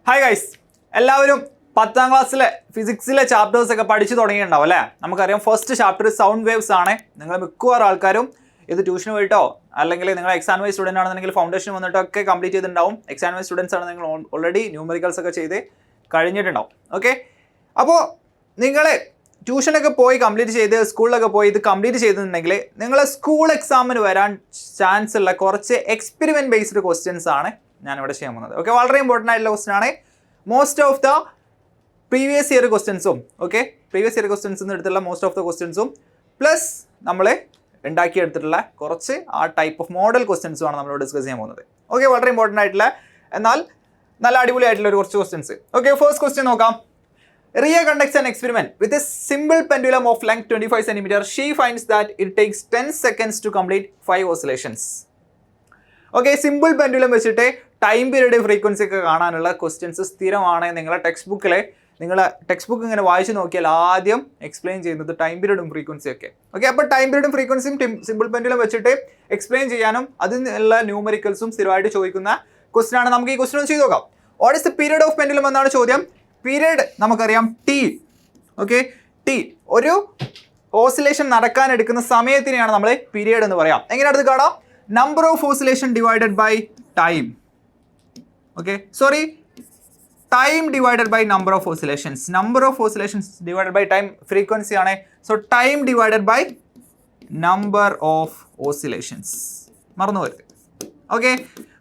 Hi guys, എല്ലാവരും 10ാം ക്ലാസ്സിലെ ഫിസിക്സിലെ chapters ഒക്കെ പഠിച്ചു തുടങ്ങിയിട്ടുണ്ടാവും അല്ലേ? നമുക്കറിയാം ഫസ്റ്റ് ചാപ്റ്റർ സൗണ്ട് വേവ്സ് ആണ്. നിങ്ങൾ മിക്കവാറും ആൾക്കാരും ഇത് ട്യൂഷന് പോയിട്ടോ അല്ലെങ്കിൽ നിങ്ങൾ എക്സാം വൈസ് സ്റ്റുഡൻ്റ് ആണെന്നുണ്ടെങ്കിൽ ഫൗണ്ടേഷൻ വന്നിട്ടൊക്കെ കംപ്ലീറ്റ് ചെയ്തിട്ടുണ്ടാവും. എക്സാം വൈസ് സ്റ്റുഡൻസ് ആണ് നിങ്ങൾ ഓൾറെഡി ന്യൂമറിക്കൽസ് ഒക്കെ ചെയ്ത് കഴിഞ്ഞിട്ടുണ്ടാവും. ഓക്കെ, അപ്പോൾ നിങ്ങൾ ട്യൂഷനൊക്കെ പോയി കംപ്ലീറ്റ് ചെയ്ത് സ്കൂളിലൊക്കെ പോയി ഇത് കംപ്ലീറ്റ് ചെയ്തിട്ടുണ്ടെങ്കിൽ നിങ്ങൾ സ്കൂൾ എക്സാമിന് വരാൻ ചാൻസ് ഉള്ള കുറച്ച് എക്സ്പെരിമെൻറ്റ് ബേസ്ഡ് ക്വസ്റ്റ്യൻസ് ആണ് ഞാനിവിടെ ചെയ്യാൻ പോകുന്നത്. ഓക്കെ, വളരെ ഇമ്പോർട്ടൻ്റ് ആയിട്ടുള്ള ക്വസ്റ്റൻ ആണ്. Most of the previous year ക്വസ്റ്റ്യൻസും പ്രീവിയസ് ഇയർ ക്വസ്റ്റ്യൻസിൽ എടുത്തുള്ള മോസ്റ്റ് ഓഫ് ദ ക്വസ്റ്റ്യൻസും പ്ലസ് നമ്മൾ ഉണ്ടാക്കിയെടുത്തിട്ടുള്ള കുറച്ച് ആ ടൈപ്പ് ഓഫ് മോഡൽ ക്വസ്റ്റ്യൻസും ആണ് നമ്മൾ ഡിസ്കസ് ചെയ്യാൻ പോകുന്നത്. ഓക്കെ, വളരെ ഇമ്പോർട്ടൻ്റ് ആയിട്ടുള്ള എന്നാൽ നല്ല അടിപൊളിയായിട്ടുള്ള ഒരു കുറച്ച് ക്വസ്റ്റ്യൻസ്. ഓക്കെ, ഫസ്റ്റ് ക്വസ്റ്റ്യൻ നോക്കാം. Ria conducts an experiment with a simple pendulum of length 25 cm. She finds that it takes 10 seconds to complete 5 oscillations. Okay, simple pendulum വെച്ചിട്ട് ടൈം പീരീഡ് ഫ്രീക്വൻസി ഒക്കെ കാണാനുള്ള ക്വസ്റ്റ്യൻസ് സ്ഥിരമാണ്. നിങ്ങളുടെ text book ഇങ്ങനെ വായിച്ച് നോക്കിയാൽ ആദ്യം എക്സ്പ്ലെയിൻ ചെയ്യുന്നത് ടൈം പീരീഡും ഫ്രീക്വൻസി ഒക്കെ. ഓക്കെ, അപ്പോൾ ടൈം പീരീഡും ഫ്രീക്വൻസിയും സിമ്പിൾ പെൻഡുലം വെച്ചിട്ട് എക്സ്പ്ലെയിൻ ചെയ്യാനും അതിനുള്ള ന്യൂമറിക്കൽസും സ്ഥിരമായിട്ട് ചോദിക്കുന്ന ക്വസ്റ്റൻ ആണ്. നമുക്ക് ഈ ക്വസ്റ്റൻ ഒന്ന് ചെയ്ത് നോക്കാം. What is the period of pendulum എന്നാണ് ചോദ്യം. പീരീഡ് നമുക്കറിയാം ടി. ഓക്കെ, ടി ഒരു ഓസിലേഷൻ നടക്കാൻ എടുക്കുന്ന സമയത്തിനെയാണ് നമ്മൾ പീരീഡ് എന്ന് പറയാം. എങ്ങനെ അടുത്ത് കാണാം? Number of oscillation divided by time. Okay, sorry, time divided by number of oscillations. Number of oscillations divided by time frequency ആണ്. So time divided by number of oscillations. മറന്നു പോരുത്. ഓക്കെ,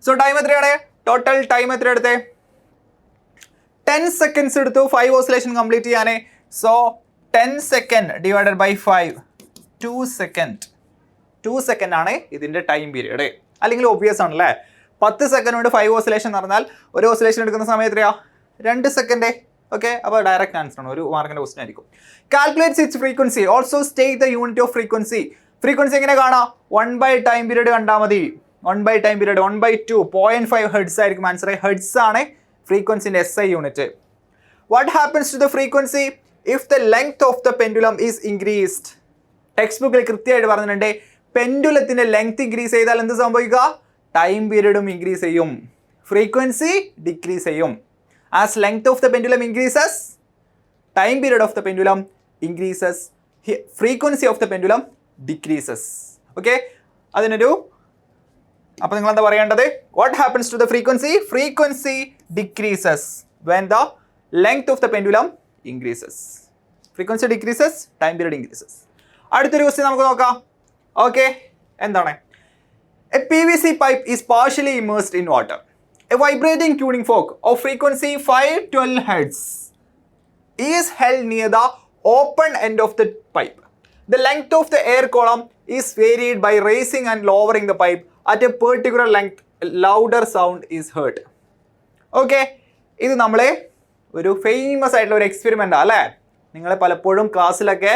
സോ ടൈം എത്രയാണ്? Total time എത്ര എടുത്തേ? 10 seconds എടുത്തു 5 oscillation complete ചെയ്യാനേ. So 10 second divided by 5, 2 second ആണ് ഇതിൻ്റെ ടൈം പീരീഡ്. അല്ലെങ്കിൽ ഒബ്വിയസ് ആണല്ലേ, 10 സെക്കൻഡ് കൊണ്ട് 5 ഓസിലേഷൻ എന്ന് പറഞ്ഞാൽ ഒരു ഓസിലേഷൻ എടുക്കുന്ന സമയം എത്രയാ? 2 സെക്കൻഡ്. ഓക്കെ, അപ്പോൾ ഡയറക്റ്റ് ആൻസർ ആണ്, ഒരു മാർക്കിൻ്റെ ക്വസ്റ്റൻ ആയിരിക്കും. Calculates its frequency, also state the unit of frequency. Frequency എങ്ങനെ കാണാം? 1/, ടൈം പീരീഡ് കണ്ടാൽ മതി. 1/, ടൈം പീരീഡ് 1/2, 0.5 ഹെർട്സ് ആയിരിക്കും ആൻസർ. ഹെർട്സ് ആണ് ഫ്രീക്വൻസിൻ്റെ SI unit. What happens to the frequency if the length of the pendulum is increased? Text ബുക്കിൽ കൃത്യമായിട്ട് പറഞ്ഞിട്ടുണ്ട്, പെൻഡുലത്തിൻ്റെ ലെങ്ത് ഇൻക്രീസ് ചെയ്താൽ എന്ത് സംഭവിക്കുക? ടൈം പീരീഡും ഇൻക്രീസ് ചെയ്യും, ഫ്രീക്വൻസി ഡിക്രീസ് ചെയ്യും. As length of the pendulum increases, time period of the pendulum increases, frequency of the pendulum decreases. Okay, അതിനൊരു അപ്പോൾ നിങ്ങൾ എന്താ പറയേണ്ടത്? What happens to the frequency? Frequency decreases when the length of the pendulum increases. Frequency decreases, time period increases. അടുത്തൊരു question നമുക്ക് നോക്കാം. Okay, എന്താണ്? A PVC pipe is partially immersed in water. A vibrating tuning fork of frequency 512 Hz is held near the open end of the pipe. The length of the air column is varied by raising and lowering the pipe. At a particular length, louder sound is heard. Okay, ഇത് നമ്മളെ ഒരു famous ആയിട്ടുള്ള ഒരു experiment അല്ലേ? നിങ്ങൾ പലപ്പോഴും ക്ലാസ്സിലൊക്കെ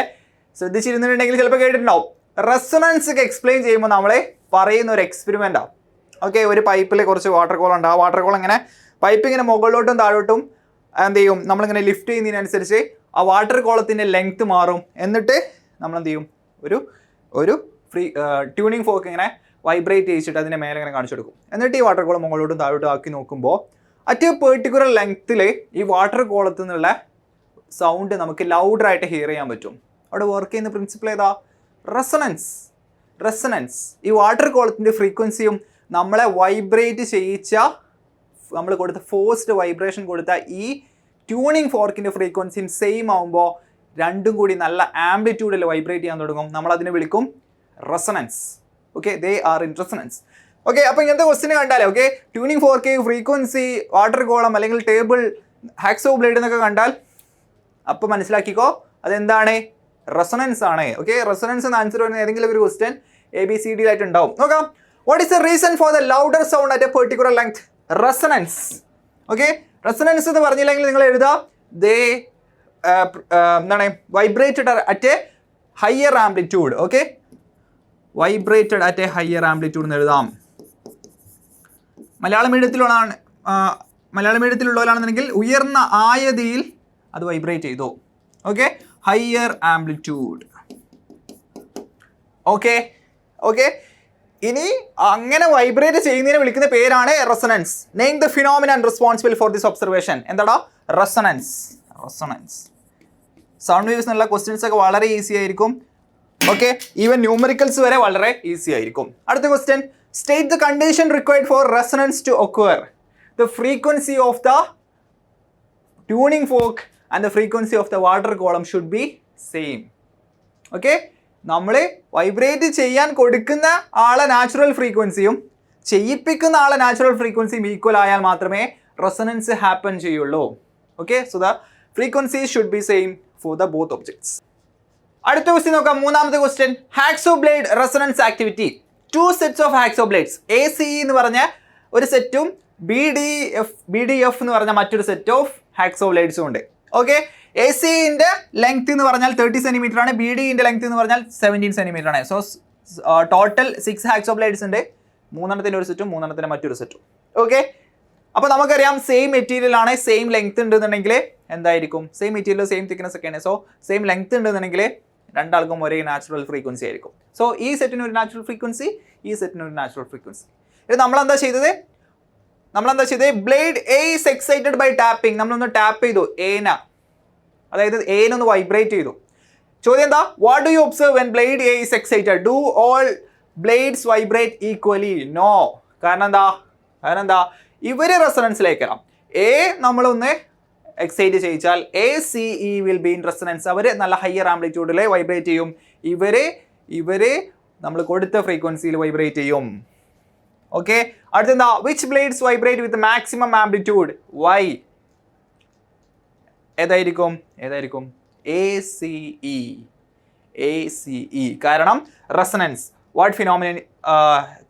ശ്രദ്ധിച്ചിരുന്നിട്ടുണ്ടെങ്കിൽ ചിലപ്പോൾ കേട്ടിട്ടുണ്ടാവും. റെസൊണൻസ് ഒക്കെ എക്സ്പ്ലെയിൻ ചെയ്യുമ്പോൾ നമ്മളെ പറയുന്ന ഒരു എക്സ്പെരിമെൻറ്റാണ്. ഓക്കെ, ഒരു പൈപ്പിൽ കുറച്ച് വാട്ടർ കോളം ഉണ്ട്. ആ വാട്ടർ കോളം ഇങ്ങനെ പൈപ്പ് ഇങ്ങനെ മുകളിലോട്ടും താഴോട്ടും എന്ത് ചെയ്യും? നമ്മളിങ്ങനെ ലിഫ്റ്റ് ചെയ്യുന്നതിനനുസരിച്ച് ആ വാട്ടർ കോളത്തിൻ്റെ ലെങ്ത്ത് മാറും. എന്നിട്ട് നമ്മൾ എന്ത് ചെയ്യും? ഒരു ട്യൂണിങ് ഫോർക്ക് ഇങ്ങനെ വൈബ്രേറ്റ് ചെയ്യിച്ചിട്ട് അതിൻ്റെ മേലെ ഇങ്ങനെ കാണിച്ചു കൊടുക്കും. എന്നിട്ട് ഈ വാട്ടർ കോളം മുകളിലോട്ടും താഴോട്ടും ആക്കി നോക്കുമ്പോൾ അറ്റ് എ പെർട്ടിക്കുലർ ലെങ്ത്തിൽ ഈ വാട്ടർ കോളത്തിൽ നിന്നുള്ള സൗണ്ട് നമുക്ക് ലൗഡറായിട്ട് ഹിയർ ചെയ്യാൻ പറ്റും. അവിടെ വർക്ക് ചെയ്യുന്ന പ്രിൻസിപ്പിൾ ഏതാ? റെസൊണൻസ്. ഈ വാട്ടർ കോളത്തിൻ്റെ ഫ്രീക്വൻസിയും നമ്മളെ വൈബ്രേറ്റ് ചെയ്യിച്ച, നമ്മൾ കൊടുത്ത ഫോഴ്സ്ഡ് വൈബ്രേഷൻ കൊടുത്ത ഈ ട്യൂണിങ് ഫോർക്കിൻ്റെ ഫ്രീക്വൻസിയും സെയിം ആകുമ്പോൾ രണ്ടും കൂടി നല്ല ആംപ്ലിറ്റ്യൂഡിൽ വൈബ്രേറ്റ് ചെയ്യാൻ തുടങ്ങും. നമ്മളതിനെ വിളിക്കും resonance. Okay, they are in resonance. Okay, അപ്പോൾ ഇങ്ങനത്തെ ക്വസ്റ്റ്യൻ കണ്ടാലേ, okay, tuning fork, frequency, water column അല്ലെങ്കിൽ ടേബിൾ, ഹാക്സോ ബ്ലേഡ് എന്നൊക്കെ കണ്ടാൽ അപ്പോൾ മനസ്സിലാക്കിക്കോ അതെന്താണ്? റെസൊണൻസ് ആണ്. ഓക്കെ, റെസൊണൻസ് എന്ന് ആൻസർ വരുന്ന ഏതെങ്കിലും ഒരു ക്വസ്റ്റ്യൻ ABCD ആയിട്ട് ഉണ്ടാവും. നോക്കാം. What is the reason for the louder sound at A particular length? Resonance. Okay, resonance എന്ന് പറഞ്ഞില്ലെങ്കിൽ നിങ്ങൾ എഴുതാം ദേ എന്താണ്? Vibrated at A higher amplitude. Okay, vibrated at A higher amplitude എന്ന് എഴുതാം. മലയാളം മീഡിയത്തിലുള്ളവരാണെന്നുണ്ടെങ്കിൽ ഉയർന്ന ആയതിയിൽ അത് വൈബ്രേറ്റ് ചെയ്തു. Okay, higher amplitude. ഓക്കെ, ഇനി അങ്ങനെ വൈബ്രേറ്റ് ചെയ്യുന്നതിനെ വിളിക്കുന്ന പേരാണ് resonance. Name the phenomenon responsible for this observation. എന്താടാ? റെസൊണൻസ്. റെസൊണൻസ്. സൗണ്ട് വേവ്സ് എന്നുള്ള ക്വസ്റ്റ്യൻസ് ഒക്കെ വളരെ ഈസി ആയിരിക്കും. ഓക്കെ, ഈവൻ ന്യൂമറിക്കൽസ് വരെ വളരെ ഈസി ആയിരിക്കും. അടുത്ത question, state the condition required for resonance to occur. The frequency of the tuning fork and the frequency of the water column should be same. Okay, നമ്മൾ vibrate ചെയ്യാൻ കൊടുക്കുന്ന ആളെ natural ഫ്രീക്വൻസിയും ചെയ്യിപ്പിക്കുന്ന ആളെ നാച്ചുറൽ ഫ്രീക്വൻസിയും ഈക്വൽ ആയാൽ മാത്രമേ റെസൊണൻസ് ഹാപ്പൻ ചെയ്യുള്ളൂ. Okay, so the frequency should be same for the both objects. അടുത്ത ക്വസ്റ്റ്യൻ നോക്കാം. മൂന്നാമത്തെ question, hacksaw blade resonance activity. 2 sets of hacksaw blades. ACE എന്ന് പറഞ്ഞ ഒരു സെറ്റും BDF എന്ന് പറഞ്ഞ മറ്റൊരു സെറ്റ് ഓഫ് ഹാക്സോ ബ്ലേഡ്സും ഉണ്ട്. ഓക്കെ, ACEന്റെ ലെങ്ത് എന്ന് പറഞ്ഞാൽ 30 സെന്റിമീറ്റർ ആണ്. BDന്റെ ലെങ്ത് എന്ന് പറഞ്ഞാൽ 17 സെന്റിമീറ്റർ ആണ്. സോ ടോട്ടൽ 6 ഹാക്സോ ബ്ലേഡ്സ് ഉണ്ട്. 3 ഒരു സെറ്റും 3 മറ്റൊരു സെറ്റും. ഓക്കെ, അപ്പോൾ നമുക്കറിയാം സെയിം മെറ്റീരിയൽ ആണ്, സെയിം ലെങ്ത് ഉണ്ടെന്നുണ്ടെങ്കിൽ എന്തായിരിക്കും? സെയിം മെറ്റീരിയൽ സെയിം തിക്നെസ് ഒക്കെയാണ്. സോ സെയിം ലെങ്ത് ഉണ്ടെന്നുണ്ടെങ്കിൽ രണ്ടാൾക്കും ഒരേ നാച്ചുറൽ ഫ്രീക്വൻസി ആയിരിക്കും. സോ ഈ സെറ്റിന് ഒരു നാച്ചുറൽ ഫ്രീക്വൻസി, ഈ സെറ്റിന് ഒരു നാച്ചുറൽ ഫ്രീക്വൻസി. ഇത് നമ്മളെന്താ ചെയ്തത്? Blade A is excited by tapping. നമ്മളൊന്ന് ടാപ്പ് ചെയ്തു ഏന, അതായത് ഏനൊന്ന് വൈബ്രേറ്റ് ചെയ്തു. ചോദ്യം എന്താ? What do you observe when blade A is excited? Do all blades vibrate equally? No. കാരണം എന്താ? ഇവര് റെസൊണൻസിലേക്ക് വരാം. A നമ്മളൊന്ന് എക്സൈറ്റ് ചെയ്യിച്ചാൽ ACE will be in resonance. അവർ നല്ല ഹയർ ആംപ്ലിറ്റ്യൂഡിൽ വൈബ്രേറ്റ് ചെയ്യും. ഇവര് നമ്മൾ കൊടുത്ത ഫ്രീക്വൻസിയിൽ വൈബ്രേറ്റ് ചെയ്യും. ഓക്കെ, അടുത്തെന്താ? Which blades vibrate with maximum amplitude? Why? ഏതായിരിക്കും? ACE. കാരണം resonance. What phenomenon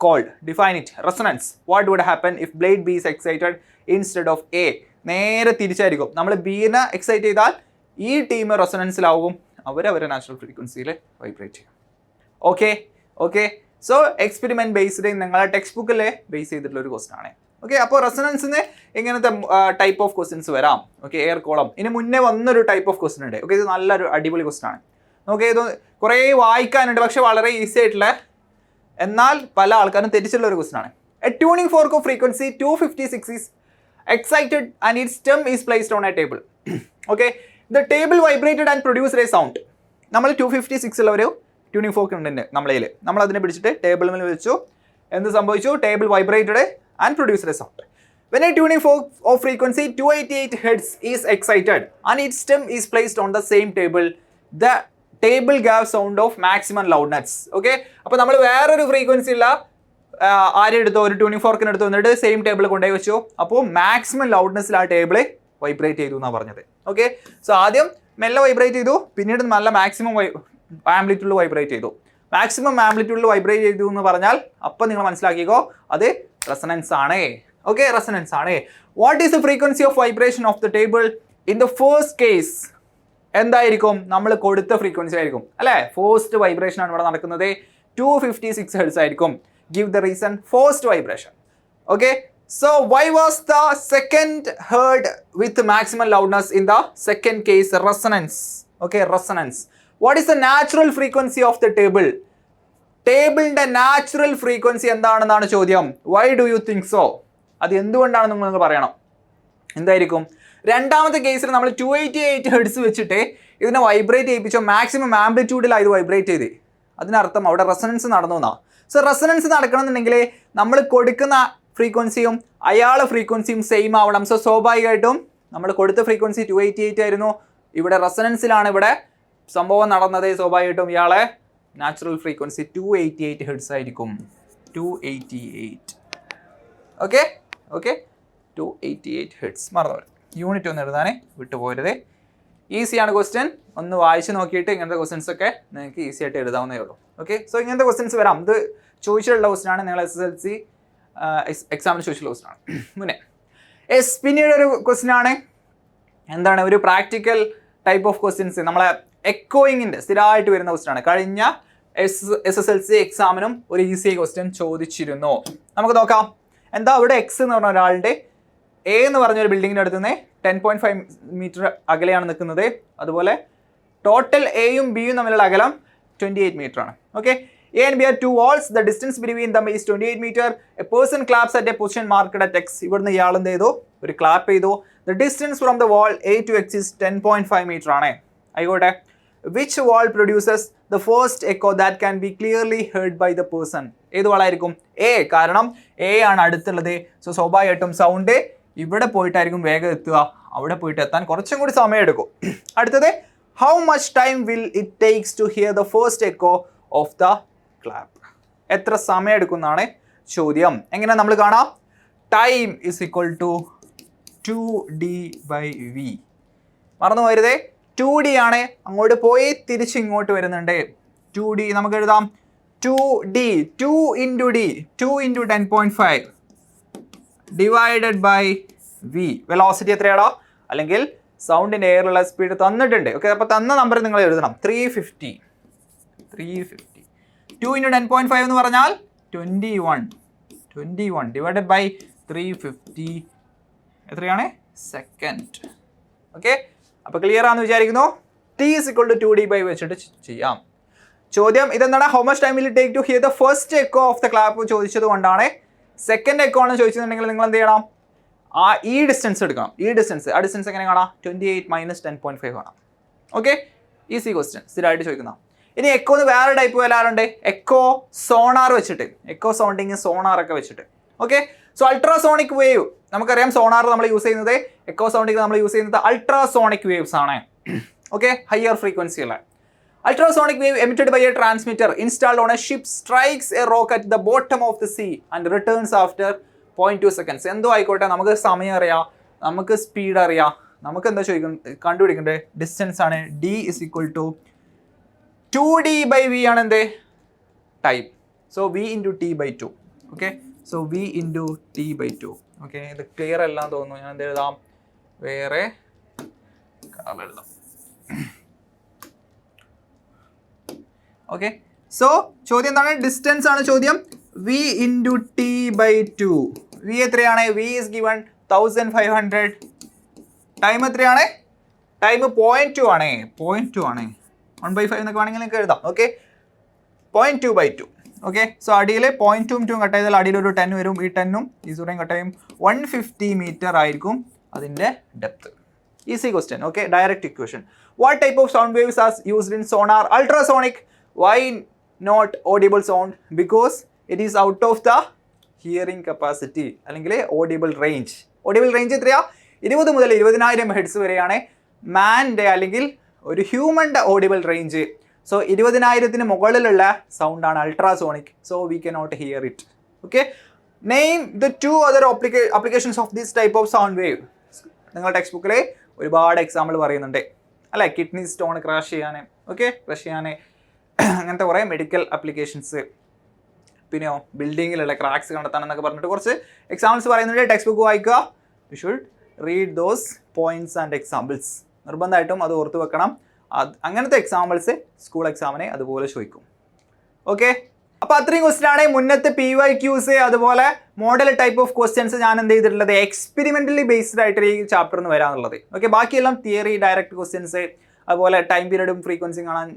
called? Define it. Resonance. What would happen if blade B is excited instead of A? നേരെ തിരിച്ചായിരിക്കും. നമ്മൾ ബീനെ എക്സൈറ്റ് ചെയ്താൽ ഈ ടീം റെസൊണൻസിലാവും, അവരെ നാച്ചുറൽ ഫ്രീക്വൻസിയിൽ വൈബ്രേറ്റ് ചെയ്യും. ഓക്കെ, സോ എക്സ്പെരിമെന്റ് ബേസ്ഡ് നിങ്ങളെ ടെക്സ്റ്റ് ബുക്കിൽ ബേസ് ചെയ്തിട്ടുള്ള ഒരു ക്വസ്റ്റൻ ആണ്. ഓക്കെ, അപ്പോൾ റെസൊണൻസിന് ഇങ്ങനത്തെ ടൈപ്പ് ഓഫ് ക്വസ്റ്റ്യൻസ് വരാം. ഓക്കെ, എയർ കോളം ഇതിന് മുന്നേ വന്നൊരു ടൈപ്പ് ഓഫ് ക്വസ്റ്റൻ ഉണ്ട്. ഓക്കെ, ഇത് നല്ലൊരു അടിപൊളി ക്വസ്റ്റൻ ആണ്. ഓക്കെ, ഇത് കുറേ വായിക്കാനുണ്ട്, പക്ഷെ വളരെ ഈസി ആയിട്ടുള്ള, എന്നാൽ പല ആൾക്കാരും തെറ്റിച്ചുള്ള ഒരു ക്വസ്റ്റൻ ആണ്. A tuning fork of frequency 256 is excited and its stem is placed on a table. Okay, the table vibrated and produced a sound. നമ്മൾ 256 ഉള്ള ഒരു ട്യൂണിംഗ് ഫോർക്ക് ഉണ്ട് നമ്മളതിൽ. നമ്മൾ അതിനെ പിടിച്ചിട്ട് ടേബിളിൽ വെച്ചു. എന്ത് സംഭവിച്ചു? Table vibrated and produced a sound. When a tuning fork of frequency 288 Hz is excited and its stem is placed on the same table, the table gave sound of maximum loudness. Okay, അപ്പോൾ നമ്മൾ വേറൊരു frequency ഉള്ള ആരെടുത്തോ ഒരു tuning ഫോർക്കിന് എടുത്ത് വന്നിട്ട് same table കൊണ്ടുപോയി വെച്ചു. അപ്പോൾ മാക്സിമം ലൗഡ്നെസ്സിൽ ആ ടേബിൾ വൈബ്രേറ്റ് ചെയ്തു എന്നാണ് പറഞ്ഞത്. ഓക്കെ, സോ ആദ്യം മെല്ലെ വൈബ്രേറ്റ് ചെയ്തു, പിന്നീട് നല്ല മാക്സിമം ആംപ്ലിറ്റ്യൂഡിൽ വൈബ്രേറ്റ് ചെയ്തു. മാക്സിമം ആംപ്ലിറ്റ്യൂഡിൽ വൈബ്രേറ്റ് ചെയ്തു എന്ന് പറഞ്ഞാൽ അപ്പം നിങ്ങൾ മനസ്സിലാക്കിക്കോ, അത് റെസൊണൻസ് ആണ്. ഓക്കെ, റെസൊണൻസ് ആണ്. What is the frequency of vibration of the table in the first case? എന്തായിരിക്കും? നമ്മൾ കൊടുത്ത ഫ്രീക്വൻസി ആയിരിക്കും അല്ലേ? ഫസ്റ്റ് വൈബ്രേഷൻ ആണ് ഇവിടെ നടക്കുന്നത്. 256 Hz ആയിരിക്കും. Give the reason. First vibration. Okay, so why was the second heard with maximum loudness in the second case? Resonance. Okay, resonance. What is the natural frequency of the table? ടേബിളിന്റെ natural frequency എന്താണെന്നാണ് ചോദ്യം. Why do you think so? അത് എന്തുകൊണ്ടാണെന്ന് നിങ്ങൾ പറയണം. എന്തായിരിക്കും? രണ്ടാമത്തെ കേസിൽ നമ്മൾ 288 Hz വെച്ചിട്ട് ഇതിനെ വൈബ്രേറ്റ് ചെയ്യിപ്പിച്ചോ, മാക്സിമം ആംപ്ലിറ്റ്യൂഡിലാണ് ഇത് വൈബ്രേറ്റ് ചെയ്ത്. അതിനർത്ഥം അവിടെ റെസൊണൻസ് നടന്നു എന്നാ. സോ റെസൊണൻസ് നടക്കണമെന്നുണ്ടെങ്കിൽ നമ്മൾ കൊടുക്കുന്ന ഫ്രീക്വൻസിയും അയാളെ ഫ്രീക്വൻസിയും സെയിം ആവണം. സോ സ്വാഭാവികമായിട്ടും നമ്മൾ കൊടുത്ത ഫ്രീക്വൻസി 288 ആയിരുന്നു, ഇവിടെ റെസൊണൻസിലാണ് ഇവിടെ സംഭവം നടന്നത്. സ്വാഭാവികമായിട്ടും ഇയാളെ നാച്ചുറൽ ഫ്രീക്വൻസി 288 Hz ആയിരിക്കും. 288. Okay, 288 Hz. മറന്നു, യൂണിറ്റ് ഒന്ന് എഴുതാനേ വിട്ടുപോരുത്. ഈസിയാണ് ക്വസ്റ്റ്യൻ. ഒന്ന് വായിച്ച് നോക്കിയിട്ട് ഇങ്ങനത്തെ ക്വസ്റ്റ്യൻസ് ഒക്കെ നിങ്ങൾക്ക് ഈസി ആയിട്ട് എഴുതാവുന്നേ ഉള്ളൂ. ഓക്കെ, സോ ഇങ്ങനത്തെ ക്വസ്റ്റ്യൻസ് വരാം. ഇത് ചോദിച്ചിട്ടുള്ള ക്വസ്റ്റ്യൻ ആണ്, നിങ്ങൾ SSLC എക്സാമിന് ചോദിച്ചിട്ടുള്ള ക്വസ്റ്റ്യൻ ആണ് മുന്നേ. പിന്നീട് ഒരു ക്വസ്റ്റ്യൻ ആണ്, എന്താണ്, ഒരു പ്രാക്ടിക്കൽ ടൈപ്പ് ഓഫ് ക്വസ്റ്റ്യൻസ്. നമ്മളെ എക്കോയിങ്ങിൻ്റെ സ്ഥിരമായിട്ട് വരുന്ന ക്വസ്റ്റ്യൻ ആണ്. കഴിഞ്ഞ SSLC എക്സാമിനും ഒരു ഈസി ക്വസ്റ്റ്യൻ ചോദിച്ചിരുന്നു. നമുക്ക് നോക്കാം. എന്താ ഇവിടെ എക്സ് എന്ന് പറഞ്ഞ ഒരാളുടെ എ എന്ന് പറഞ്ഞൊരു ബിൽഡിങ്ങിൻ്റെ അടുത്ത് നിന്ന് 10.5 മീറ്റർ അകലെയാണ് നിൽക്കുന്നത്. അതുപോലെ ടോട്ടൽ എയും ബിയും തമ്മിലുള്ള അകലം 28 മീറ്റർ ആണ്. Okay, A and B are two walls. The distance between them is 28 meter. A person claps at a position marked at X. ഇവിടുന്ന് ഇയാൾ എന്ത് ചെയ്തു? ഒരു ക്ലാപ്പ് ചെയ്തു. The distance from the wall A to X is 10.5 meter ആണ്. ആയിക്കോട്ടെ. Which wall produces the first echo that can be clearly heard by the person? ഏത് വാളായിരിക്കും? A. കാരണം A ആണ് അടുത്തുള്ളത്. സോ സ്വാഭാവികമായിട്ടും സൗണ്ട് ഇവിടെ പോയിട്ടായിരിക്കും വേഗം എത്തുക. അവിടെ പോയിട്ട് എത്താൻ കുറച്ചും കൂടി സമയം എടുക്കും. അടുത്തത് how much time will it takes to hear the first echo of the clap? എത്ര സമയം എടുക്കുന്നതാണ് ചോദ്യം. എങ്ങനെ നമ്മൾ കാണാം? Time is equal to 2D/V. മറന്നു പോയരുതേ, 2D ആണ്, അങ്ങോട്ട് പോയി തിരിച്ച് ഇങ്ങോട്ട് വരുന്നുണ്ട്. 2D നമുക്ക് എഴുതാം 2D 2 into D 2 into 10.5 divided by V. Velocity എത്രയാണോ? അല്ലെങ്കിൽ സൗണ്ടിൻ്റെ എയറിലുള്ള സ്പീഡ് തന്നിട്ടുണ്ട്. ഓക്കെ, അപ്പോൾ തന്ന നമ്പർ നിങ്ങൾ എഴുതണം. 350 2 into 10.5 എന്ന് പറഞ്ഞാൽ 21 ഡിവൈഡഡ് ബൈ 350 എത്രയാണ്? സെക്കൻഡ്. ഓക്കെ, അപ്പോൾ ക്ലിയർ ആണെന്ന് വിചാരിക്കുന്നു. T is equal to 2D/V വെച്ചിട്ട് ചെയ്യാം. ചോദ്യം ഇതെന്താണ്? How much time will it take to hear the first echo of the clap ചോദിച്ചത് കൊണ്ടാണ്. സെക്കൻഡ് എക്കോ ആണ് ചോദിച്ചിട്ടുണ്ടെങ്കിൽ നിങ്ങൾ എന്ത് ചെയ്യണം? ഈ ഡിസ്റ്റൻസ് എടുക്കണം. ആ ഡിസ്റ്റൻസ് എങ്ങനെ കാണാം? 28 - 10.5 കാണാം. ഓക്കെ, ഈസി ക്വസ്റ്റ്യൻ, സ്ഥിരമായിട്ട് ചോദിക്കുന്ന. ഇനി എക്കോന്ന് വേറെ ടൈപ്പ് വരാറുണ്ട്. എക്കോ സോണാർ വെച്ചിട്ട്, എക്കോ സൗണ്ടിങ് സോണാർ ഒക്കെ വെച്ചിട്ട്. ഓക്കെ, സോ അൾട്രാസോണിക് വേവ് നമുക്കറിയാം. സോണാർ നമ്മൾ യൂസ് ചെയ്യുന്നത്, എക്കോ സൗണ്ടിങ് നമ്മൾ യൂസ് ചെയ്യുന്നത് അൾട്രാസോണിക് വേവ്സ് ആണ്. ഓക്കെ, ഹയർ ഫ്രീക്വൻസി ഉള്ള ultrasonic wave emitted by a transmitter installed on a ship strikes a rock at the bottom of the sea and returns after 0.2 seconds. എന്തോ ആയിക്കോട്ടെ, നമുക്ക് സമയം അറിയാം, നമുക്ക് സ്പീഡ് അറിയാം, നമുക്ക് എന്താ കണ്ടുപിടിക്കേണ്ടത്? ഡിസ്റ്റൻസ് ആണ്. D is equal to 2D/V ആണ് എന്ത്? Time. So V into T/2. Okay, so V into T/2. Okay, ഇത് ക്ലിയർ അല്ല തോന്നുന്നു. ഞാൻ എന്ത് എഴുതാം? വേറെ എഴുതാം. ഓക്കെ, സോ ചോദ്യം എന്താണ്? ഡിസ്റ്റൻസ് ആണ് ചോദ്യം. V into T/2. V എത്രയാണ്? V is given 1500. ടൈം എത്രയാണ്? ടൈം 0.2 ആണ്. 1/5 എന്നൊക്കെ വേണമെങ്കിൽ നിങ്ങൾക്ക് എഴുതാം. ഓക്കെ, 0.2/2. ഓക്കെ, സോ അടിയിൽ 0.2 2 കട്ട് ചെയ്താൽ അടിയിൽ ഒരു 10 വരും. ഈ 10ഉം ഈ സൂടെയും കട്ട് ചെയ്യും. 150 മീറ്റർ ആയിരിക്കും അതിൻ്റെ depth. Easy question. Okay, direct equation. What type of sound waves are used in sonar? Ultrasonic. Why not audible sound? Because it is out of the hearing capacity അല്ലെങ്കിൽ audible range. audible range എത്രയാ? 20 മുതൽ 20,000 hertz വരെയാണ് മാൻ്റെ അല്ലെങ്കിൽ ഒരു ഹ്യൂമൻ്റെ audible range. So 20,000 മുകളിലുള്ള സൗണ്ടാണ് ultrasonic. So we can not hear it. Okay, name the 2 other applications of this type of sound wave. നിങ്ങളുടെ text ബുക്കിൽ ഒരുപാട് എക്സാമ്പിൾ പറയുന്നുണ്ട് അല്ലേ? കിഡ്നി സ്റ്റോൺ ക്രാഷ് ചെയ്യാൻ, ഓക്കെ, ക്രഷ് ചെയ്യാൻ, അങ്ങനത്തെ കുറേ മെഡിക്കൽ ആപ്ലിക്കേഷൻസ്, പിന്നെയോ ബിൽഡിങ്ങിലുള്ള ക്രാക്സ് കണ്ടെത്താൻ എന്നൊക്കെ പറഞ്ഞിട്ട് കുറച്ച് എക്സാമ്പിൾസ് പറയുന്നുണ്ട്. ടെക്സ്റ്റ് ബുക്ക് വായിക്കുക. You should read those points and examples. നിർബന്ധമായിട്ടും അത് ഓർത്ത് വെക്കണം. അങ്ങനത്തെ എക്സാമ്പിൾസ് സ്കൂൾ എക്സാമിനെ അതുപോലെ ചോദിക്കും. ഓക്കെ, അപ്പോൾ അത്രയും ക്വസ്റ്റ്യൻ ആണ്. മുന്നത്തെ PYQs അതുപോലെ മോഡൽ ടൈപ്പ് ഓഫ് ക്വസ്റ്റ്യൻസ് ഞാൻ എന്ത് ചെയ്തിട്ടുള്ളത്? എക്സ്പെരിമെൻ്റലി ബേസ്ഡ് ആയിട്ട് ഈ ചാപ്റ്ററിൽ നിന്ന് വരാനുള്ളത്. ഓക്കെ, ബാക്കിയെല്ലാം തിയറി, ഡയറക്റ്റ് ക്വസ്റ്റ്യൻസ്, അതുപോലെ ടൈം പീരീഡും ഫ്രീക്വൻസിയും കാണാൻ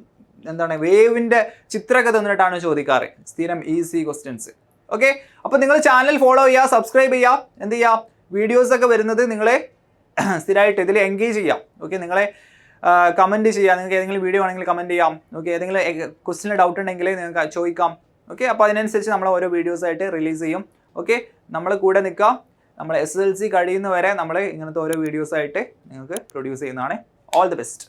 എന്താണ് വേവിൻ്റെ ചിത്രമൊക്കെ തന്നിട്ടാണ് ചോദിക്കാറ്. സ്ഥിരം ഈസി ക്വസ്റ്റ്യൻസ്. ഓക്കെ, അപ്പോൾ നിങ്ങൾ ചാനൽ ഫോളോ ചെയ്യുക, സബ്സ്ക്രൈബ് ചെയ്യുക, എന്ത് ചെയ്യുക, വീഡിയോസൊക്കെ വരുന്നത് നിങ്ങളെ സ്ഥിരമായിട്ട് ഇതിൽ എൻഗേജ് ചെയ്യാം. ഓക്കെ, നിങ്ങളെ കമൻറ്റ് ചെയ്യാം. നിങ്ങൾക്ക് ഏതെങ്കിലും വീഡിയോ ആണെങ്കിൽ കമൻറ്റ് ചെയ്യാം. ഓക്കെ, ഏതെങ്കിലും ക്വസ്റ്റ്യനിൽ ഡൗട്ട് ഉണ്ടെങ്കിൽ നിങ്ങൾക്ക് ചോദിക്കാം. ഓക്കെ, അപ്പോൾ അതിനനുസരിച്ച് നമ്മൾ ഓരോ വീഡിയോസായിട്ട് റിലീസ് ചെയ്യും. ഓക്കെ, നമ്മൾ കൂടെ നിൽക്കുക. നമ്മൾ SSLC കഴിയുന്നവരെ നമ്മൾ ഇങ്ങനത്തെ ഓരോ വീഡിയോസായിട്ട് നിങ്ങൾക്ക് പ്രൊഡ്യൂസ് ചെയ്യുന്നതാണ്. All the best.